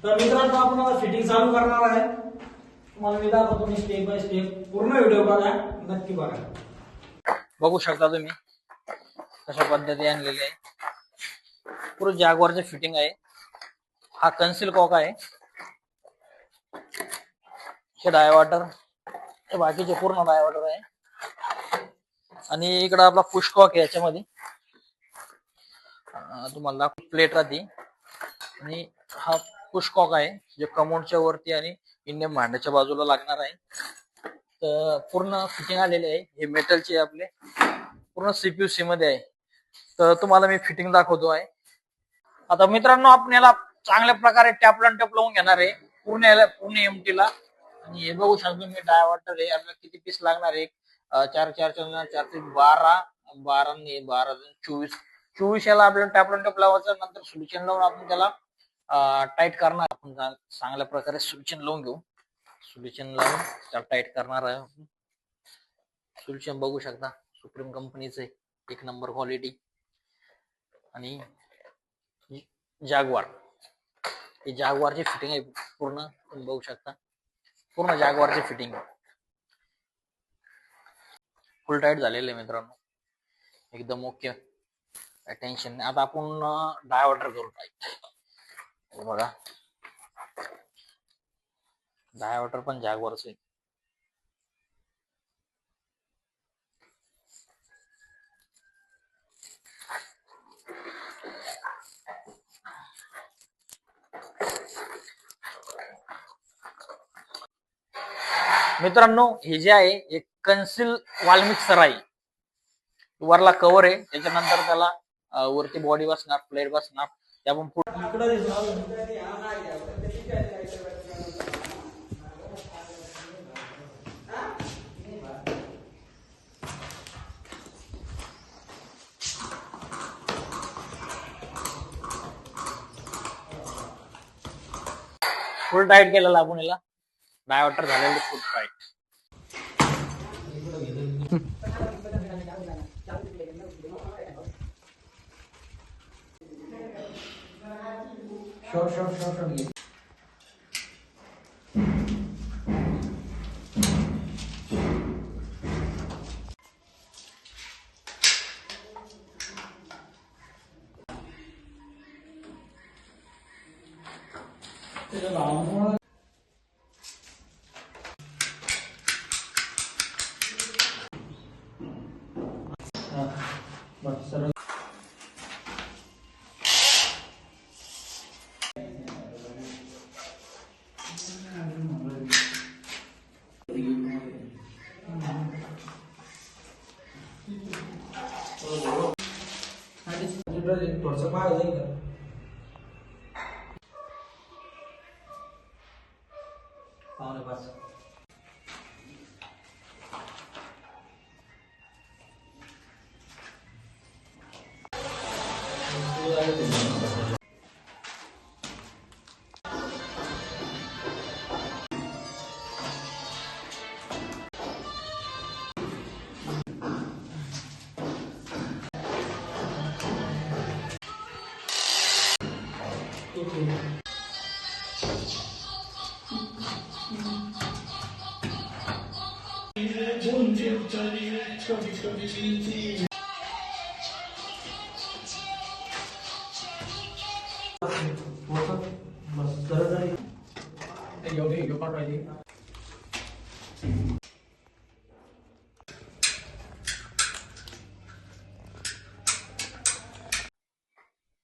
तर मित्रांनो आपण आता फिटिंग चालू करणार आहे। तुम्हाला मी दाखवतो, तुम्ही स्टेप बाय स्टेप पूर्ण व्हिडिओ बघा, नक्की बघा। बघू शकता तुम्ही कशा पद्धती आणलेली आहे। पूर्ण जॅगवारचे फिटिंग आहे। हा कन्सिल कॉक आहे, हे डायव्हर्टर, हे बाकीचे पूर्ण डायव्हर्टर आहे। आणि इकडे आपला पुश कॉक आहे, याच्यामध्ये तुम्हाला प्लेट राहते। आणि हा पुश कॉक आहे जे कमोडच्या वरती आणि इंडियन भांड्याच्या बाजूला लागणार आहे। तर पूर्ण फिटिंग आलेली आहे। हे मेटलचे आपले पूर्ण सीपीयूसी मध्ये आहे। तर तुम्हाला मी फिटिंग दाखवतो आहे। आता मित्रांनो आपण याला चांगल्या प्रकारे टॅपलन टॅप लावून घेणार आहे पूर्ण एमटी ला। आणि हे बघू शकतो मी डायव्हर्टर आहे, आपल्याला किती पीस लागणार आहे। 4 4 4 12 12 12 24 याला आपल्याला टॅपलन टॅप लावायचं। नंतर सोल्युशन लावून आपण त्याला टाईट करणार। आपण चांगल्या प्रकारे सोल्युशन लावून घेऊ। सोल्युशन लावून त्याला टाईट करणार आहे। सोल्युशन बघू शकता, सुप्रीम कंपनीचं आहे, 1 नंबर क्वालिटी। आणि जॅगवार, ही जॅगवारची फिटिंग आहे पूर्ण, तुम्ही बघू शकता पूर्ण जॅगवारची फिटिंग फुल टाईट झालेलं आहे मित्रांनो, एकदम ओके, टेन्शन नाही। आता आपण डायव्हर्टर करू टाईट। बघा डायव्हर्टर पण जॅगवारचं आहे। मित्रांनो हे जे आहे एक कन्सिल वॉल मिक्सर आहे। वरला कव्हर आहे, त्याच्यानंतर त्याला वरती बॉडी बसणार, प्लेट बसणार। ते आपण फुल टाईट केलेला आपण याला, डायव्हर्टर झालेलं फुल टाईट। शॉर्ट बस थोडस माग जाईल का? पावणे 5।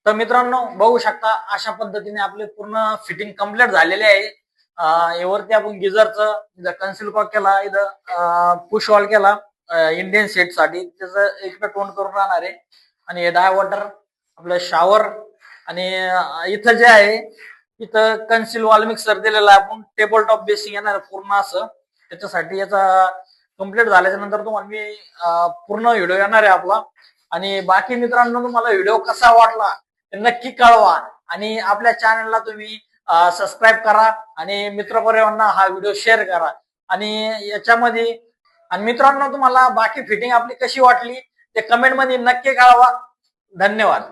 तर मित्रांनो बघू शकता अशा पद्धतीने आपले पूर्ण फिटिंग कम्प्लीट झालेले आहे। यावरती आपण गिझरचं कन्सिल कॉक केला, इथं पुश वॉल केला इंडियन सेट साठी, त्याचं एक टोन करून राहणार आहे। आणि हे डायव्हर्टर आपलं शॉवर, आणि इथं जे आहे इथं कन्सिल वॉल मिक्सर दिलेला आहे। आपण टेबल टॉप बेसिंग येणार पूर्ण असं, त्याच्यासाठी याचा कम्प्लीट झाल्याच्या नंतर तुम्हाला मी पूर्ण व्हिडिओ येणार आहे आपला। आणि बाकी मित्रांनो तुम्हाला व्हिडिओ कसा वाटला नक्की कळवा, आणि आपल्या चॅनलला तुम्ही सबस्क्राईब करा, आणि मित्रपरिवारांना हा व्हिडिओ शेअर करा। आणि याच्यामध्ये आणि मित्रांनो तुम्हाला बाकी फिटिंग आपली कशी वाटली ते कमेंट मध्ये नक्की कळवा। धन्यवाद।